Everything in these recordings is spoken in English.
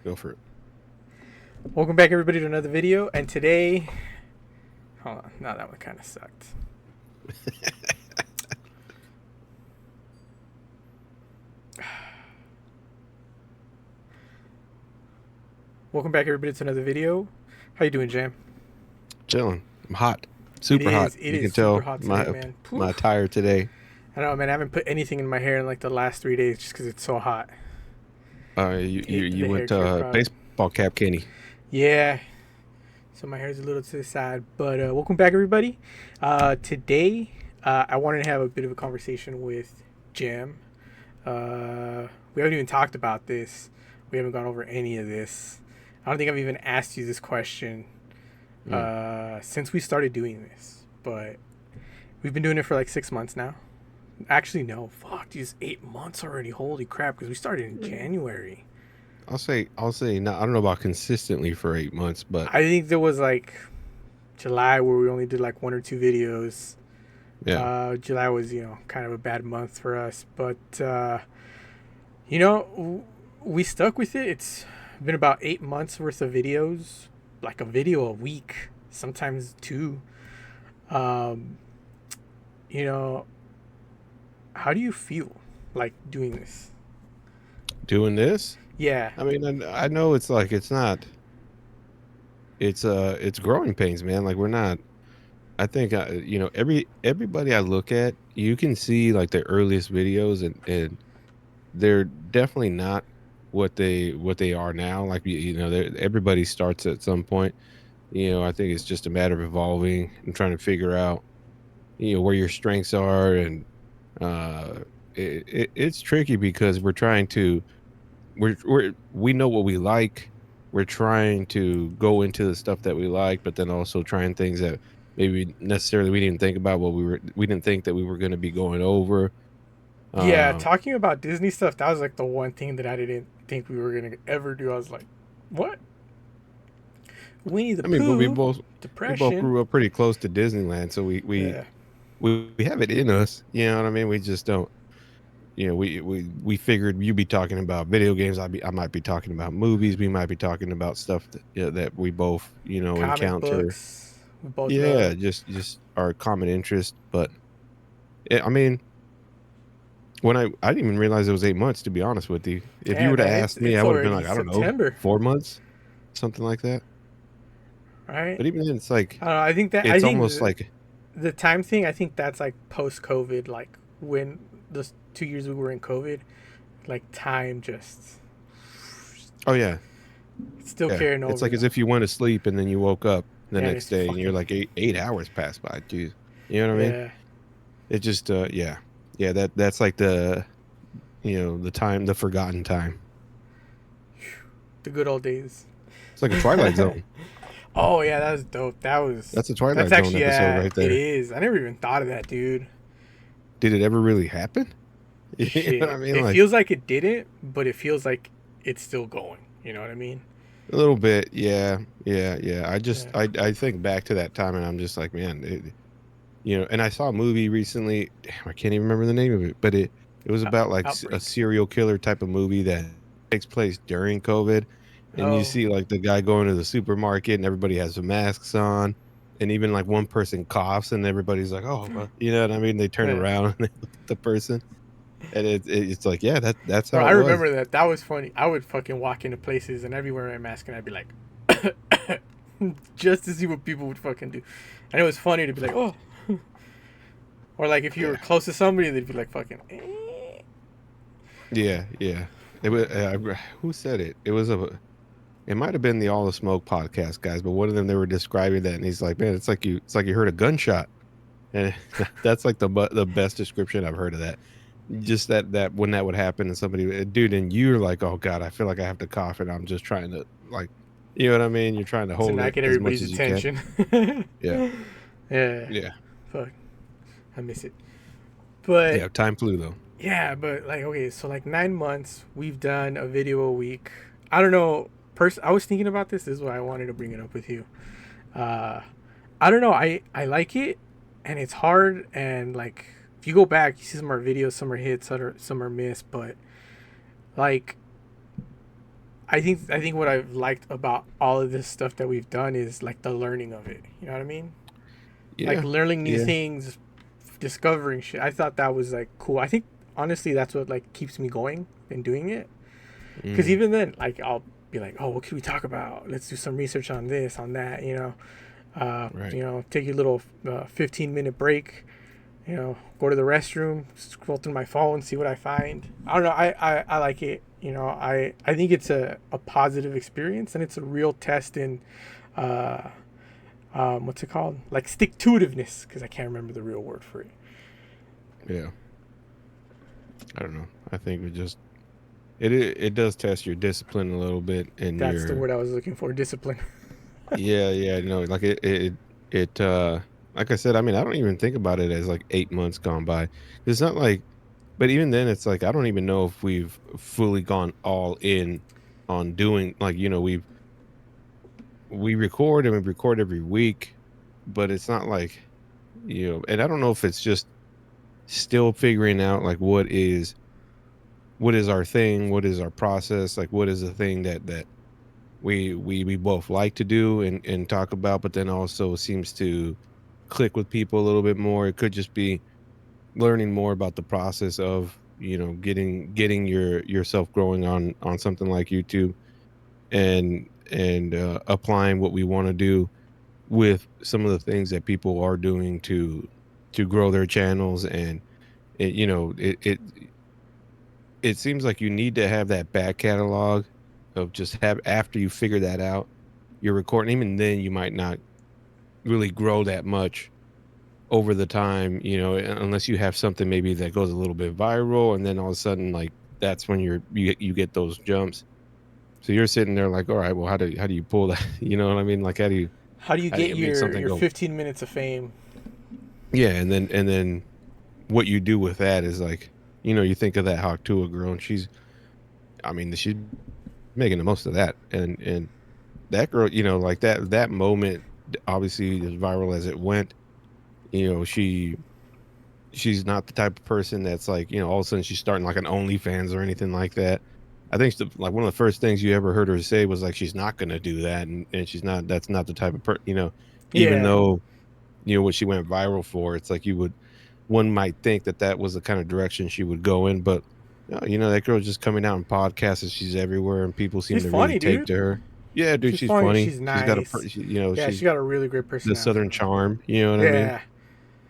Go for it. Welcome back, everybody, to another video. And today, hold on, no, that one kind of sucked. Welcome back, everybody, to another video. How you doing, Jam? Chilling. I'm hot. It Super hot. is. It You is can super tell hot today, my man. my Poof. attire today. I don't know, man. I haven't put anything in my hair in like the last 3 days just because it's so hot. You you, The you hair went care product. baseball cap Kenny. Yeah. So my hair's a little to the side, but welcome back, everybody. Today, I wanted to have a bit of a conversation with Jam. We haven't even talked about this. We haven't gone over any of this. I don't think I've even asked you this question Mm. since we started doing this, but we've been doing it for like 6 months now. Actually, no, fuck, geez, 8 months already. Holy crap! Because we started in January. I'll say no. I don't know about consistently for 8 months, but I think there was like July where we only did like one or two videos. yeah. July was kind of a bad month for us, but you know we stuck with it. It's been about 8 months worth of videos, like a video a week, sometimes two. Um, you know, how do you feel like doing this? Doing this. Yeah, I mean, I know it's like it's not. It's growing pains, man. Like we're not. I think everybody I look at, you can see like the earliest videos, and they're definitely not what they are now. Like everybody starts at some point. I think it's just a matter of evolving and trying to figure out where your strengths are, and uh it's tricky because we know what we like. We're trying to go into the stuff that we like, but then also trying things that maybe necessarily we didn't think about, what we didn't think that we were going to be going over. yeah. uh Talking about Disney stuff, that was like the one thing that I didn't think we were gonna ever do. I was like, what? Winnie the I mean, but we Pooh, both depression. grew up pretty close to Disneyland, so Yeah, we have it in us, you know what I mean? We just don't. We figured you'd be talking about video games. I might be talking about movies. We might be talking about stuff that we both comic encounter. books we both Yeah, love. just our common interest. But I mean, when I didn't even realize it was 8 months, to be honest with you. If you Yeah, would have man, it's asked me, I it's would have been already like, I don't know, September, 4 months, something like that. right? But even then, it's like I don't know. I it's think almost like, the time thing. I think that's like post COVID, like when those 2 years we were in COVID, like time just oh yeah, it's still yeah. carrying It's over like as though, if you went to sleep and then you woke up the and next it's day and you're fucking like eight hours passed by. Dude, you know what I mean? yeah, It just yeah. Yeah, that's like the time, the forgotten time. the good old days. It's like a Twilight Zone. Oh yeah, that was dope. That's a That's Twilight Zone actually episode yeah, right it there. is. I never even thought of that, dude. Did it ever really happen? You know what I Shit, mean? it Like feels like it didn't, but it feels like it's still going. You know what I mean? a little bit. Yeah. Yeah, yeah. Yeah. I think back to that time and I'm just like, man, and I saw a movie recently. Damn, I can't even remember the name of it, but it was about like a Outbreak. serial killer type of movie that takes place during COVID. And you Oh, see like the guy going to the supermarket and everybody has their masks on. And even like one person coughs and everybody's like, oh, you know what I mean? They turn yeah. around and they look at the person. And it's like, yeah, that's Bro, how I it was. remember that. That was funny. I would fucking walk into places and everywhere I'm mask and I'd be like, just to see what people would fucking do. And it was funny to be like, oh. Or like if you were Yeah. close to somebody, they'd be like fucking. Eh. Yeah. Yeah. It was, who said it? It might have been the All the Smoke podcast guys, but one of them, they were describing that, and he's like, "Man, it's like you heard a gunshot," and that's like the best description I've heard of that. Just that when that would happen, and somebody, dude, and you're like, "Oh God, I feel like I have to cough," and I'm just trying to like, you know what I mean? You're trying to To hold not it get as much everybody's as you can. attention. Yeah, Yeah. yeah, Fuck. I miss it. But yeah. Time flew though. yeah, but like okay, so like 9 months, we've done a video a week. I don't know. I was thinking about this. This is why I wanted to bring it up with you. Uh, I don't know. I like it, and it's hard. And like, if you go back, you see some are videos, some are hits, some are missed. But like, I think what I've liked about all of this stuff that we've done is like the learning of it. You know what I mean? Like Yeah. learning new Yeah. things, discovering shit. I thought that was like cool. I think honestly that's what like keeps me going and doing it. Because Mm, even then, like I'll be like, oh, what can we talk about? Let's do some research on this, on that. right. Take a little 15-minute break. Go to the restroom, scroll through my phone, see what I find. I don't know. I like it. I think it's a positive experience and it's a real test in uh, what's it called? Like stick to itiveness, because I can't remember the real word for it. Yeah. I don't know. I think it does test your discipline a little bit and That's the your word I was looking for. Discipline. yeah, no, like it like I said, I mean, I don't even think about it as like 8 months gone by. It's not like, but even then, it's like I don't even know if we've fully gone all in on doing like we record and we record every week, but it's not like and I don't know if it's just still figuring out like what is our thing, what is our process, like what is the thing that we both like to do and talk about, but then also seems to click with people a little bit more. It could just be learning more about the process of getting yourself growing on something like YouTube and applying what we want to do with some of the things that people are doing to grow their channels and it seems like you need to have that back catalog of just have after you figure that out, you're recording. Even then, you might not really grow that much over the time, unless you have something maybe that goes a little bit viral, and then all of a sudden, like that's when you get those jumps. So you're sitting there like, all right, well, how do you pull that? You know what I mean? Like, How do you how do get you make something your go? 15 minutes of fame? Yeah, and then what you do with that is like, you think of that Hawk Tuah girl, and I mean, she's making the most of that, and that girl, like that moment, obviously as viral as it went, she's not the type of person that's like, all of a sudden she's starting like an OnlyFans or anything like that. I think like one of the first things you ever heard her say was like she's not going to do that, and she's not. That's not the type of even Yeah, though what she went viral for. It's like one might think that was the kind of direction she would go in, but no, that girl's just coming out in podcasts and she's everywhere, and people seem she's to really funny, take dude. to her. Yeah, dude, She's she's funny. funny. She's She's got nice. Yeah, she's she got a really great the personality. Southern charm. You know what I mean? Yeah.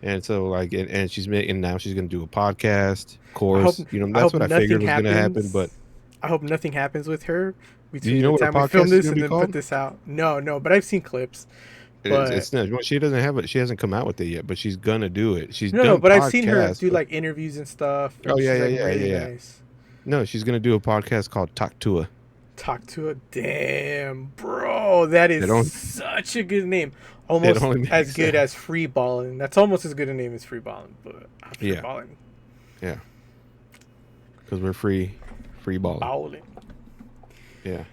And so like, and she's making now she's gonna do a podcast I hope course. I That's hope what I nothing figured was gonna happen. But happens. I hope nothing happens with her do you between know the what her time we film podcast is this gonna and be then put called? this out. No, no, but I've seen clips. It's But it's not. Well, she doesn't have it. She hasn't come out with it yet, but she's gonna do it. She's no, no, done but I've seen her podcasts, do but like interviews and stuff, oh and yeah, she's yeah, like yeah, yeah, really yeah. nice. No, she's gonna do a podcast called Talk to Her. Talk to a damn bro. That is It only such a good name. it Almost only as makes good sense. as Freeballin. That's almost as good a name as Freeballin, but Yeah, Freeballin. yeah, because we're free balling. Bowling. Yeah,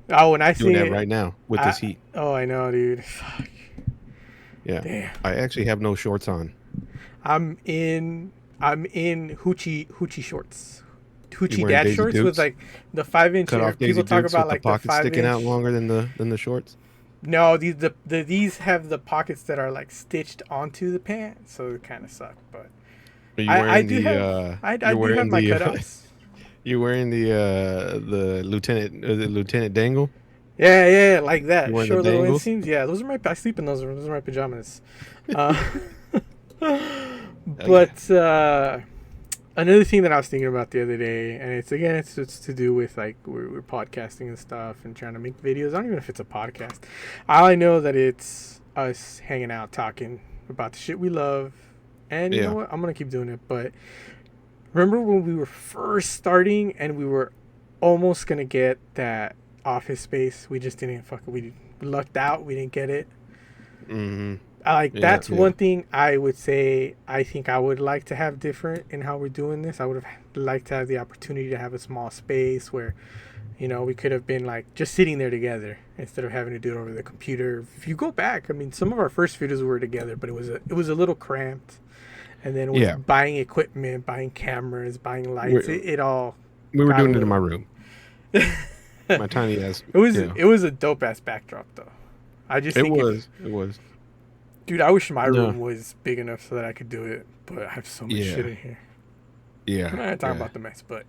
Oh, when I doing see that it, right now with this heat. I know, dude. Fuck. Yeah, Damn. I actually have no shorts on. I'm in I'm in hoochie shorts. You Hoochie wearing dad Daisy shorts with Dukes? like the 5 inch. Cut off People Daisy talk Dukes about with the like the pockets five sticking out inch. longer than the shorts. No, these have the pockets that are like stitched onto the pants, so it kind of suck. But Are you I wearing do the have I you're do have wearing my the cutouts. you're wearing the Lieutenant Dangle? Yeah, yeah, like You that. wearing the Short little dangles? inseams. Yeah, those are my. I sleep in those. Those are my pajamas. Uh, Oh yeah. but another thing that I was thinking about the other day, and it's to do with like we're podcasting and stuff and trying to make videos. I don't even know if it's a podcast. All I know that it's us hanging out, talking about the shit we love, and you know Yeah. what? I'm gonna keep doing it. But remember when we were first starting and we were almost gonna get that office space? We just didn't fuck. We lucked out. We didn't get it. Mhm. I like Yeah, that's yeah. one thing I would say I think I would like to have different in how we're doing this. I would have liked to have the opportunity to have a small space where, we could have been like just sitting there together instead of having to do it over the computer. If you go back, I mean, some of our first videos were together, but it was a little cramped. And then Yeah. with buying equipment, buying cameras, buying lights, We it all we were got a doing it in my little. room. my tiny ass, It was it was a dope ass backdrop though. I just it think if was, it was. dude, I wish my No, room was big enough so that I could do it, but I have so much shit yeah, in here. I'm yeah, not talking yeah. about the mess, but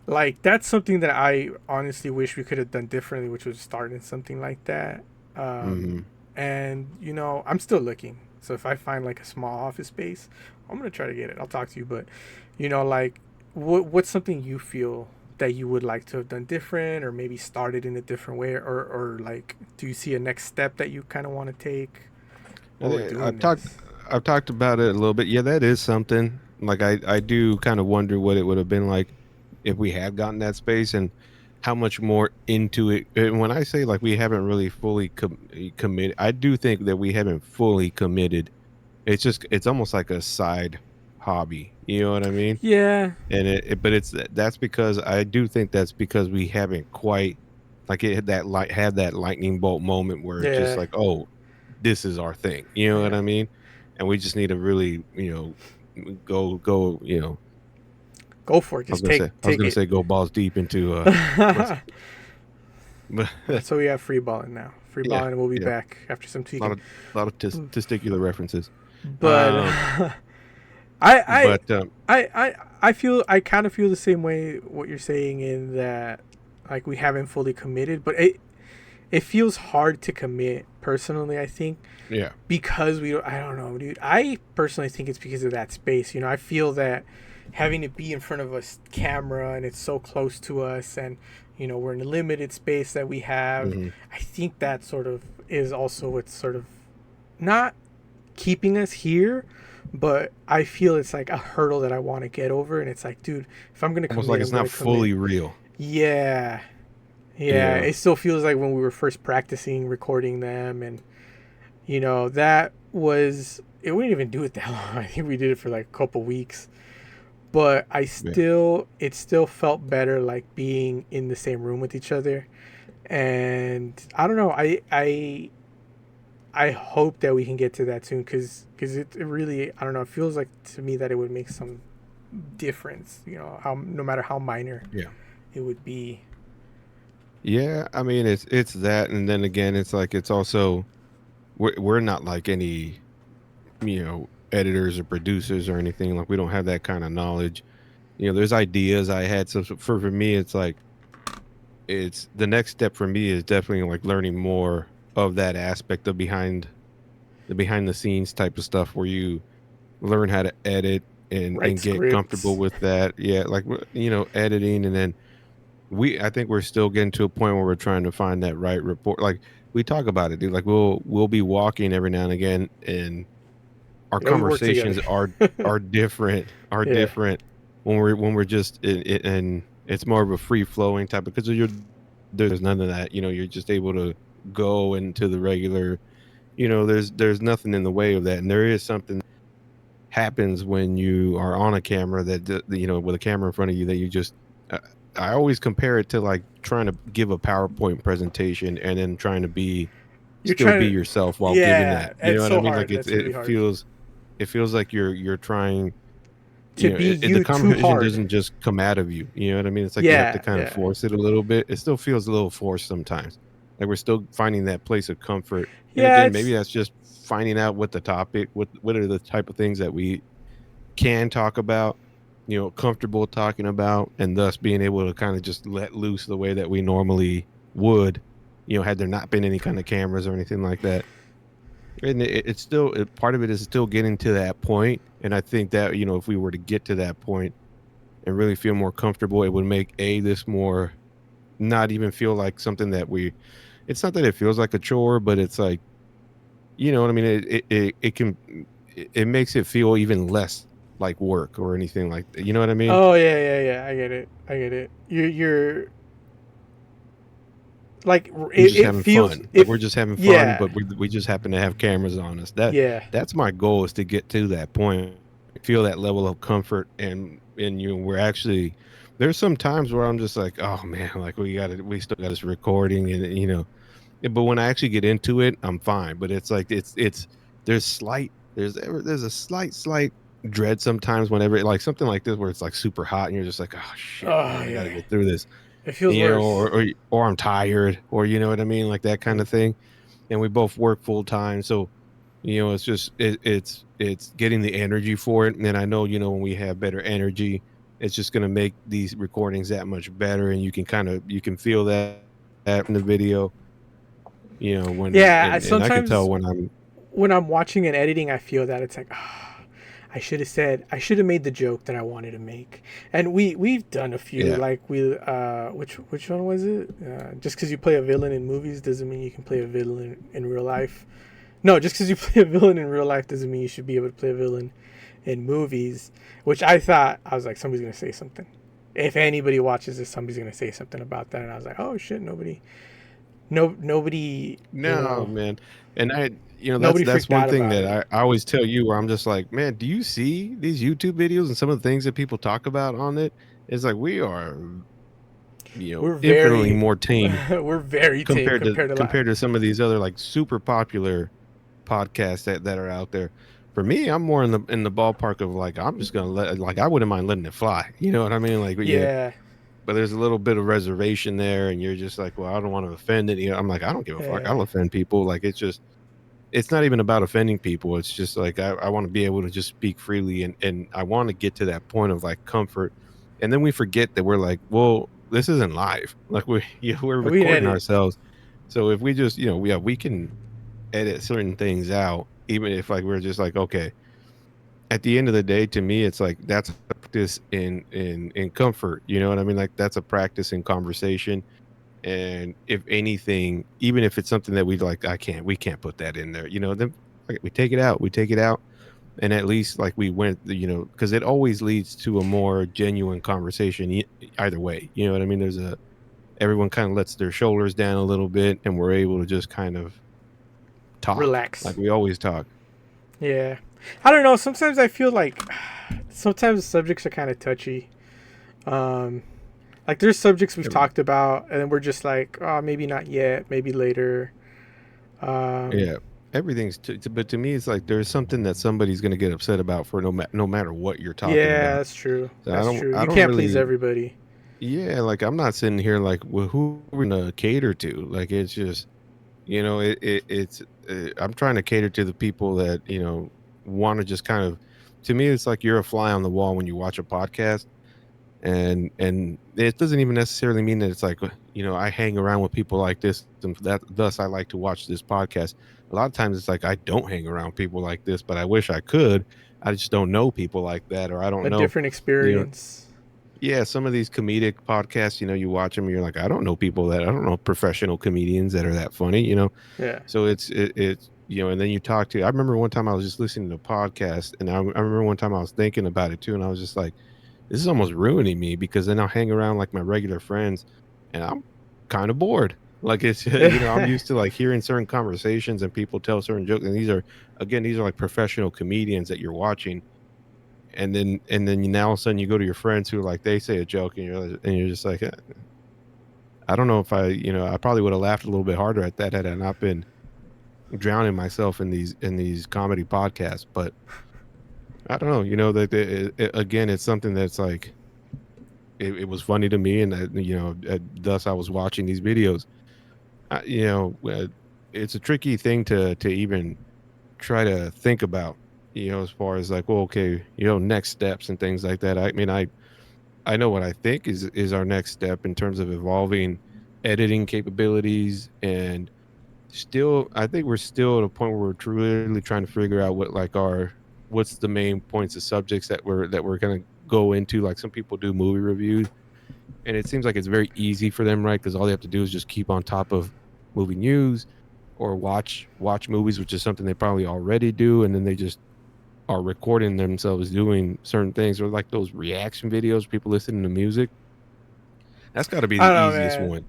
like that's something that I honestly wish we could have done differently, which was starting something like that. Um, Hmm. and you know, I'm still looking. So if I find like a small office space, I'm gonna try to get it. I'll talk to you, but you know, like what's something you feel that you would like to have done different, or maybe started in a different way, or like, do you see a next step that you kind of want to take I while we're think doing this? I've talked about it a little bit. Yeah, that is something. Like I do kind of wonder what it would have been like if we had gotten that space and how much more into it. And when I say like we haven't really fully committed, I do think that we haven't fully committed. It's just it's almost like a side hobby. You know what I mean? Yeah, And but that's because I do think that's because we haven't quite like it had that light had that lightning bolt moment where it's just yeah, like, oh, this is our thing. You know what yeah. I mean? And we just need to really, go. Go for it. Just I was take gonna it. say go balls deep into what's but So we have free balling now. Free yeah, balling, and we'll be yeah, back after some a lot tweaking. of testicular references. But Um, I but I feel I kind of feel the same way what you're saying in that like we haven't fully committed, but it feels hard to commit personally. I think yeah, because I don't know, dude. I personally think it's because of that space. You know, I feel that having to be in front of a camera and it's so close to us, and you know we're in a limited space that we have. hmm I think that sort of is also what's sort of not keeping us here, but I feel it's like a hurdle that I want to get over, and it's like, dude, if I'm gonna almost like commit, it's I'm not gonna commit. fully real. Yeah, yeah. Yeah, It still feels like when we were first practicing recording them, and you know that was it. We didn't even do it that long. I think we did it for like a couple weeks, but yeah, it still felt better like being in the same room with each other. And I don't know. I hope that we can get to that soon because it really I don't know. It feels like to me that it would make some difference. You know, how no matter how minor yeah. it would be. Yeah, I mean it's that, and then again, it's like it's also we're not like any editors or producers or anything. Like we don't have that kind of knowledge. There's ideas I had. So for me, it's like it's the next step for me is definitely like learning more of that aspect of behind the scenes type of stuff where you learn how to edit Write and get comfortable scripts. with that. Yeah, like editing, and then I think we're still getting to a point where we're trying to find that right report. Like we talk about it, dude. Like we'll be walking every now and again, and our Yeah, we work together. conversations are Yeah, different when we're just and it's more of a free flowing type because there's none of that. You're just able to go into the regular. There's nothing in the way of that, and there is something happens when you are on a camera with a camera in front of you that you just uh, I always compare it to like trying to give a PowerPoint presentation and then trying to you're still be trying to. yourself while giving that. Yeah, You know it's what I so mean? Like hard. That's really hard it feels like you're trying, to be the you too conversation hard. doesn't just come out of you. You know what I mean? It's like you have to Yeah, kind of yeah, force it a little bit. It still feels a little forced sometimes. Like we're still finding that place of comfort. And yeah. again, maybe It's that's just finding out what the topic, what are the type of things that we can talk about, comfortable talking about, and thus being able to kind of just let loose the way that we normally would, had there not been any kind of cameras or anything like that. And it's still part of it is still getting to that point. And I think that, if we were to get to that point and really feel more comfortable, it would make this more not even feel like something that it's not that it feels like a chore, but it's like, you know what I mean? It makes it feel even less like work or anything like that. You know what I mean? oh yeah, yeah, yeah. I get it. I get it. You're like We're just it having feels fun. Like we're if just having fun, yeah, but we just happen to have cameras on us. yeah. That's my goal is to get to that point, feel that level of comfort, and we're actually there's some times where I'm just like, oh man, like we still got this recording, and but when I actually get into it, I'm fine. But it's like it's there's a slight dread sometimes whenever like something like this where it's like super hot and you're just like, oh shit, man, Oh I got to yeah. get through this. It feels worse. or I'm tired, or you know what I mean, like that kind Mm. of thing. And we both work full time, so it's just it's getting the energy for it. And then I know, when we have better energy, it's just gonna make these recordings that much better, and you can feel that in the video, when Yeah, and I can tell sometimes when I'm when I'm watching and editing, I feel that it's like, I should have made the joke that I wanted to make. And we've done a few, yeah. like which one was it? Just because you play a villain in movies doesn't mean you can play a villain in real life. No, just because you play a villain in real life doesn't mean you should be able to play a villain in movies. Which I was like, somebody's gonna say something. If anybody watches this, somebody's gonna say something about that. And I was like, oh shit, nobody, no, nobody, No, man. And that's nobody that's freaked one out thing about that it. I always tell you, where I'm just like, man, do you see these YouTube videos and some of the things that people talk about on it? It's like we are, We're infinitely very, more tame we're very tame compared to compared to some of these other like super popular podcasts that are out there. For me, I'm more in the ballpark of like I'm just gonna I wouldn't mind letting it fly. You know what I mean? Like yeah, yeah, but there's a little bit of reservation there, and you're just like, well, I don't want to offend it. I'm like, I don't give a fuck. yeah. I'll offend people. Like it's not even about offending people. It's just like I want to be able to just speak freely, and I want to get to that point of like comfort. And then we forget that we're like, well, this isn't live. Like we're We can recording edit. ourselves. So if we just, we can edit certain things out, even if like we're just like, okay, at the end of the day, to me, it's like that's a practice in comfort. You know what I mean? Like that's a practice in conversation. And if anything, even if it's something that we like, we can't put that in there, then okay, we take it out. We take it out. And at least like we went, because it always leads to a more genuine conversation either way. You know what I mean? Everyone kind of lets their shoulders down a little bit, and we're able to just kind of talk like Relax. we always talk. Yeah. I don't know. Sometimes I feel like sometimes subjects are kind of touchy. Um, like there's subjects we've Every- talked about, and then we're just like, oh, maybe not yet, maybe later. Um, Yeah. But to me, it's like there's something that somebody's going to get upset about for no matter what you're talking yeah, about. that's true. So That's true. I You don't can't please really, everybody. yeah, like I'm not sitting here like, well, who are we gonna cater to? Like it's just, I'm trying to cater to the people that, want to just kind of, to me, it's like you're a fly on the wall when you watch a podcast. And it doesn't even necessarily mean that it's like, I hang around with people like this, and that thus I like to watch this podcast. A lot of times it's like I don't hang around people like this, but I wish I could. I just don't know people like that, or I don't A know, different you know experience. yeah, some of these comedic podcasts, you watch them and you're like, I don't know professional comedians that are that funny. Yeah. So it's and then I remember one time I was just listening to a podcast, and I remember one time I was thinking about it too, and I was just like, this is almost ruining me, because then I'll hang around like my regular friends, and I'm kind of bored. Like it's I'm used to like hearing certain conversations and people tell certain jokes, and these are like professional comedians that you're watching, and then now all of a sudden you go to your friends who like they say a joke, and you're just like, I don't know if I probably would have laughed a little bit harder at that had I not been drowning myself in these comedy podcasts. But I don't know, that again, it's something that's like it was funny to me, and that, thus I was watching these videos. It's a tricky thing to even try to think about, as far as like, well, okay, next steps and things like that. I mean, I know what I think is our next step in terms of evolving editing capabilities, and still I think we're still at a point where we're truly trying to figure out what's the main points of subjects that we're going to go into. Like some people do movie reviews, and it seems like it's very easy for them, right? Because all they have to do is just keep on top of movie news, or watch movies, which is something they probably already do, and then they just are recording themselves doing certain things, or like those reaction videos, people listening to music. That's got to be I the don't know, easiest man. one,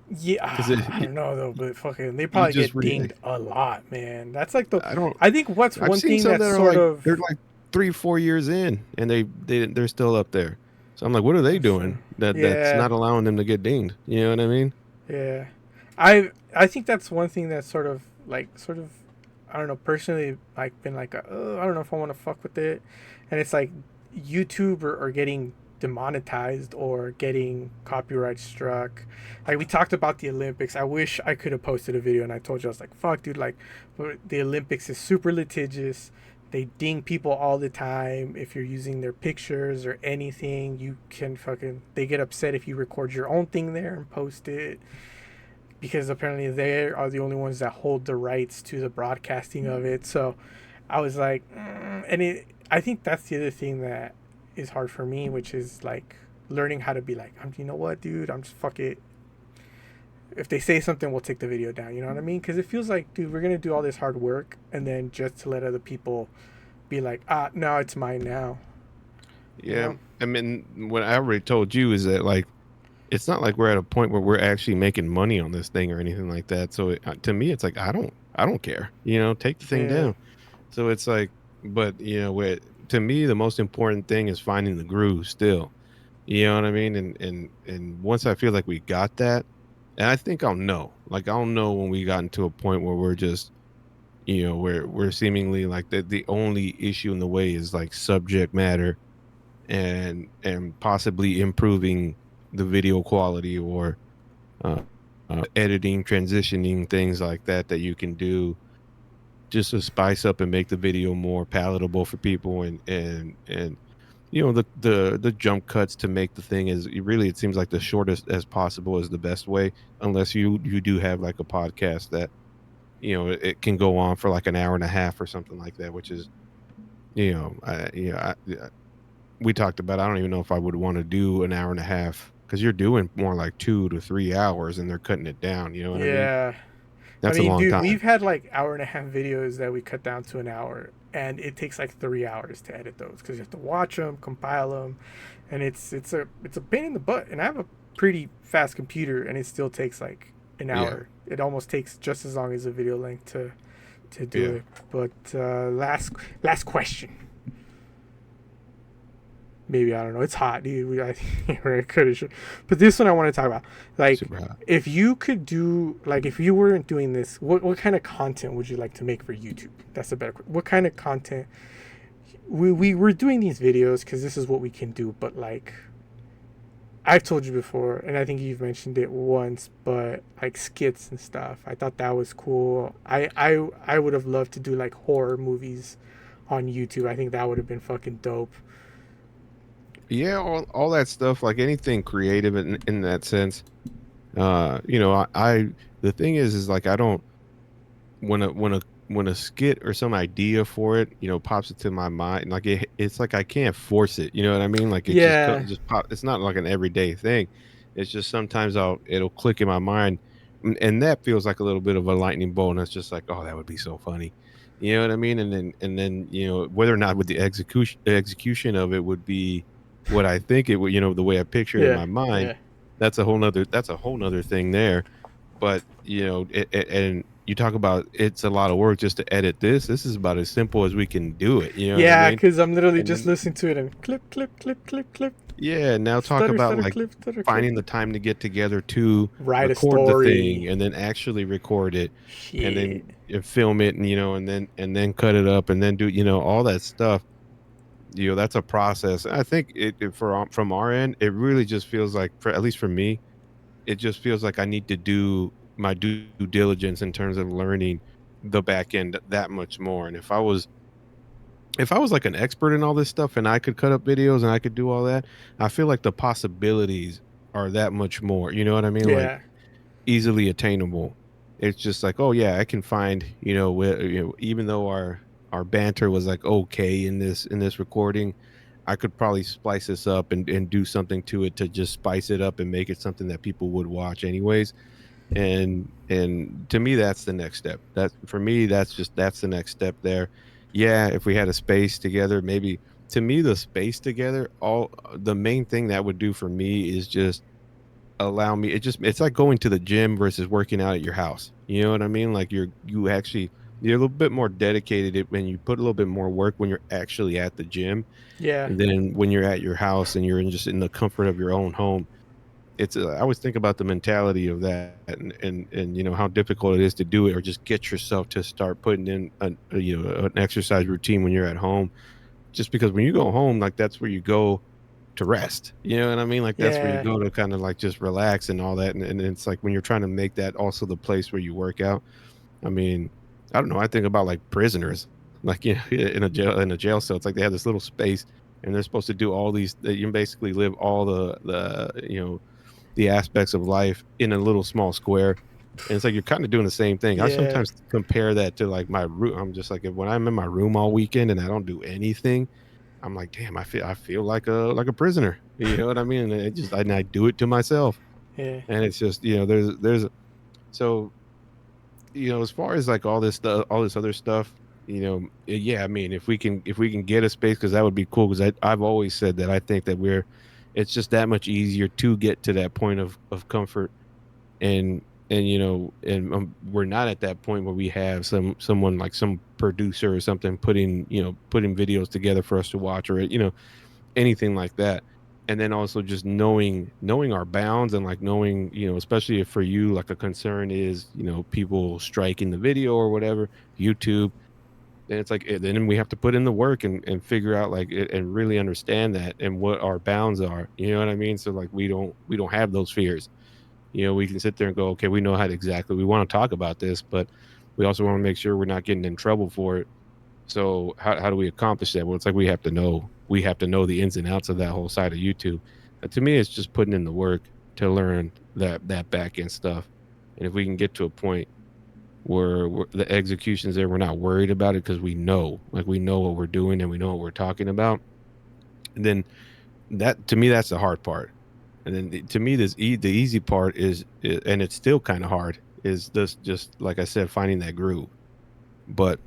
because Yeah, I don't know though, but fucking, they you probably just get dinged a lot, man. That's like the. I don't. I think what's I've one seen thing some that's that are sort like of. they're like 3-4 years in, and they're still up there. So I'm like, what are they That's doing that's yeah, not allowing them to get dinged? You know what I mean? yeah. I think that's one thing that's sort of I don't know, personally, like been like I don't know if I want to fuck with it, and it's like YouTube or getting demonetized or getting copyright struck. Like we talked about the Olympics. I wish I could have posted a video and I told you I was like, "Fuck, dude! Like, the Olympics is super litigious. They ding people all the time. If you're using their pictures or anything, you can fucking. They get upset if you record your own thing there and post it because apparently they are the only ones that hold the rights to the broadcasting of it." So I was like, and it. I think that's the other thing that is hard for me, which is like learning how to be like, you know what, dude, I'm just fuck it. If they say something, we'll take the video down. You know what I mean? Because it feels like, dude, we're gonna do all this hard work and then just to let other people be like, no, it's mine now. You Yeah, know? I mean, what I already told you is that like it's not like we're at a point where we're actually making money on this thing or anything like that. So to me, it's like I don't care. You know, take the thing Yeah. down. So it's like, but you know, where to me the most important thing is finding the groove still. You know what I mean? And once I feel like we got that, and I think I'll know. Like I'll know when we got into a point where we're just, you know, where we're seemingly like the only issue in the way is like subject matter and possibly improving the video quality or uh, editing, transitioning, things like that that you can do just to spice up and make the video more palatable for people and you know the jump cuts to make the thing is really it seems like the shortest as possible is the best way unless you do have like a podcast that you know it can go on for like an hour and a half or something like that which is you know we talked about I don't even know if I would want to do an hour and a half because you're doing more like 2 to 3 hours and they're cutting it down, you know what I mean? Yeah. I That's a mean, long dude, time. we've had like hour and a half videos that we cut down to an hour, and it takes like 3 hours to edit those because you have to watch them, compile them, and it's a pain in the butt. And I have a pretty fast computer, and it still takes like an Yeah. hour. It almost takes just as long as a video length to do Yeah. it. But last question. Maybe I don't know. It's hot, dude. I think we could have. But this one I want to talk about. Like, Super hot. if you could do, like, if you weren't doing this, what kind of content would you like to make for YouTube? That's a better. What kind of content? We're doing these videos because this is what we can do. But like, I've told you before, and I think you've mentioned it once. But like skits and stuff, I thought that was cool. I would have loved to do like horror movies on YouTube. I think that would have been fucking dope. Yeah, all that stuff, like anything creative in that sense. You know, I the thing is like I don't when a skit or some idea for it, you know, pops into my mind, like it's like I can't force it. You know what I mean? Like it just Yeah, just pop. It's not like an everyday thing. It's just sometimes it'll click in my mind, and that feels like a little bit of a lightning bolt. And it's just like, oh, that would be so funny. You know what I mean? And then you know whether or not with the execution of it would be what I think it would. You know the way I picture it in yeah, my mind. yeah. That's a whole nother thing there but, you know, and you talk about it's a lot of work just to edit this. This is about as simple as we can do it, you know what I Yeah, mean? because I'm literally And just then listening to it and clip, clip, clip, clip, clip. yeah, now talk Stutter, about, stutter, like, clip, stutter, clip. finding the time to get together to Write a record the thing story. and then actually record it and Shit. then, film it and, and then cut it up and then do all that stuff. That's a process. I think from our end, it really just feels like for at least for me, it just feels like I need to do my due diligence in terms of learning the back end that much more. And if I was like an expert in all this stuff and I could cut up videos and I could do all that, I feel like the possibilities are that much more. You know what I mean? Like Yeah, easily attainable. It's just like, oh yeah, I can find, even though our banter was like okay in this recording, I could probably splice this up and do something to it to just spice it up and make it something that people would watch anyways. And to me that's the next step. That for me that's the next step there. Yeah, if we had a space together, maybe to me the space together, all the main thing that would do for me is just allow me it's like going to the gym versus working out at your house. You know what I mean? Like you're a little bit more dedicated when you put a little bit more work when you're actually at the gym yeah, and then when you're at your house and you're just in the comfort of your own home. I always think about the mentality of that and how difficult it is to do it or just get yourself to start putting in an exercise routine when you're at home just because when you go home like that's where you go to rest. You know what I mean? Like that's where you Yeah. go to kind of like just relax and all that. And it's like when you're trying to make that also the place where you work out. I mean, I don't know. I think about like prisoners, like in a jail cell. It's like they have this little space, and they're supposed to do all these. You basically live all the aspects of life in a little small square. And it's like you're kind of doing the same thing. I Yeah. sometimes compare that to like my room. I'm just like when I'm in my room all weekend and I don't do anything, I'm like, damn, I feel like a prisoner. You know what I mean? And I do it to myself. Yeah. And it's just, so as far as like all this stuff, all this other stuff, yeah, I mean, if we can get a space, because that would be cool. Because I've always said that I think that it's just that much easier to get to that point of comfort, and we're not at that point where we have someone like some producer or something putting videos together for us to watch, or anything like that. And then also just knowing our bounds, and like knowing, especially if for you like a concern is, people striking the video or whatever, YouTube, then it's like then we have to put in the work and figure out like and really understand that and what our bounds are. You know what I mean? So like we don't have those fears. We can sit there and go, okay, we know how to exactly we want to talk about this, but we also want to make sure we're not getting in trouble for it. So how do we accomplish that? Well, it's like we have to know the ins and outs of that whole side of YouTube. To me, it's just putting in the work to learn that back end stuff. And if we can get to a point where the execution's there, we're not worried about it because we know what we're doing and we know what we're talking about. And then that to me, that's the hard part. And then to me, the easy part and it's still kind of hard, is this just like I said, finding that groove. But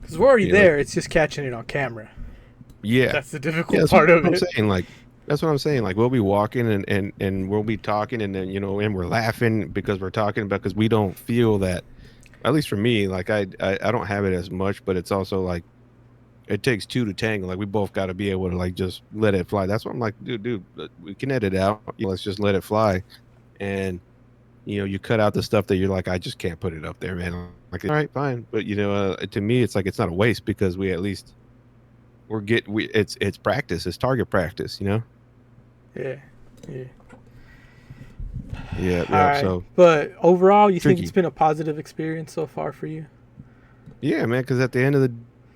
Because we're already you know, there. It's just catching it on camera. Yeah. That's the Yeah, difficult that's what part of I'm it. saying, like that's what I'm saying, like, we'll be walking and we'll be talking, and then, and we're laughing because we're talking about, because we don't feel that, at least for me, like, I don't have it as much, but it's also, like, it takes 2 to tango, like, we both gotta be able to, like, just let it fly. That's what I'm like, "Dude, we can edit it out, let's just let it fly," and, you cut out the stuff that you're like, "I just can't put it up there, man." Like, "Alright, fine," but, to me, it's like, it's not a waste because we at least it's practice, it's target practice, you know? Yeah. Yeah. Yeah, All yeah, right. so But overall, you think it's tricky. been a positive experience so far for you? Yeah, man. Because at the end of the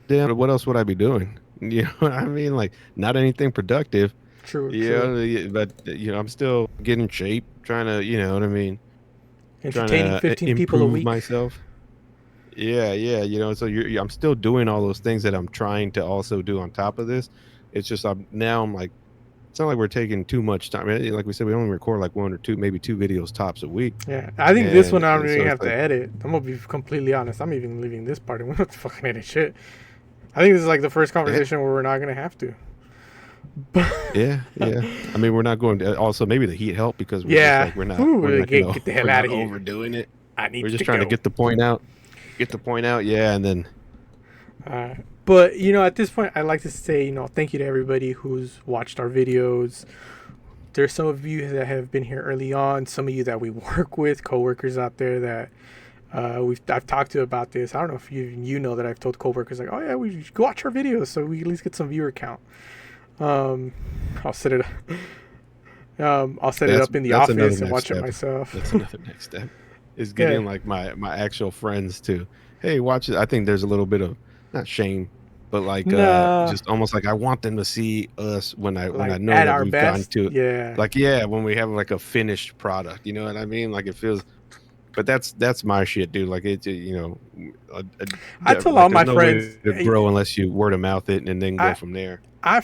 day, what else would I be doing? You know what I mean? Like, not anything productive, True. True. but, I'm still getting in shape, trying to, you know what I mean, trying Entertaining to, i 15 people a improve week. myself. Yeah, yeah, so I'm still doing all those things that I'm trying to also do on top of this. It's just I'm like, it's not like we're taking too much time. Like we said, we only record like 1 or 2, maybe 2 videos tops a week, Yeah. I think this and one I don't and really so it's have to like, edit. I'm gonna be completely honest. I'm even leaving this part and we don't have to fucking edit shit. I think this is like the first yeah, conversation where we're not gonna have to. yeah, yeah. I mean, we're not going to also maybe the heat help because we're just Yeah. like we're Ooh, not, get the we're hell out not of here. overdoing it. I We're need just to trying to go. get the point out, yeah, and then But at this point, I'd like to say, thank you to everybody who's watched our videos. There's some of you that have been here early on. Some of you that we work with, coworkers out there that I've talked to about this. I don't know if you know that I've told coworkers like, oh yeah, we should go watch our videos so we at least get some viewer count. Um, I'll set it. I'll set it that's up in the that's another office and next watch it step. myself. That's another next step, is Yeah. getting like my actual friends to, hey, watch it. I think there's a little bit of, not shame, but like Nah. just almost like I want them to see us when I Like know at that our we've gotten best. to, Yeah. like, yeah, when we have like a finished product, you know what I mean? Like it feels, but that's my shit, dude. Like I tell like all there's my no way friends. to grow unless you word of mouth it and then go I from there. I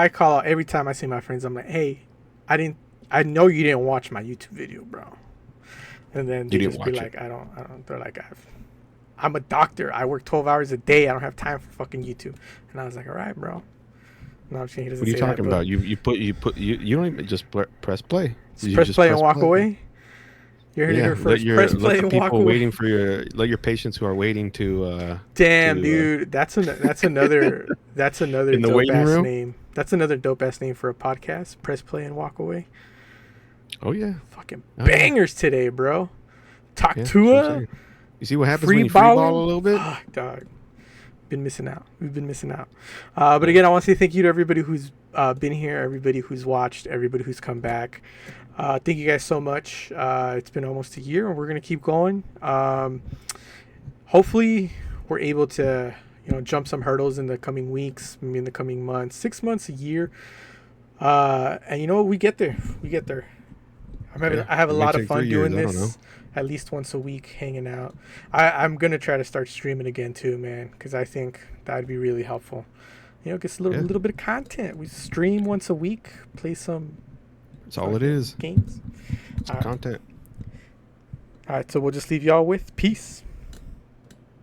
call out every time I see my friends. I'm like, hey, I didn't. I know you didn't watch my YouTube video, bro. And then You they didn't just be watch it. like, I don't. They're like, I'm a doctor. I work 12 hours a day. I don't have time for fucking YouTube. And I was like, all right, bro. No, I'm just kidding. He What doesn't are you say that, talking but about? You don't even just press play. just You press just play and press walk play. away. You heard it Yeah, here first. Press let play the and walk people away. waiting for let your patients who are waiting Damn, to dude, that's another in the dope waiting ass room. name. That's another dope ass name for a podcast. Press play and walk away. Oh yeah, Fucking oh yeah, bangers today, bro. Talk yeah. That's what I'm to saying. You see what happens when you free ball Freeballin. a little bit? Fuck, dog. Been missing out. We've been missing out. But Yeah, again, I want to say thank you to everybody who's been here, everybody who's watched, everybody who's come back. Thank you guys so much. It's been almost a year, and we're gonna keep going. Hopefully, we're able to jump some hurdles in the coming weeks, maybe in the coming months, 6 months, a year. And we get there. We get there. Yeah, I have a it may lot of take fun 3 years, doing I don't know. this. At least once a week, hanging out. I'm gonna try to start streaming again too, man, because I think that'd be really helpful. Get a Yeah, little bit of content. We stream once a week, play some that's all it fucking is. games. It's All right, content. all right. So we'll just leave y'all with peace.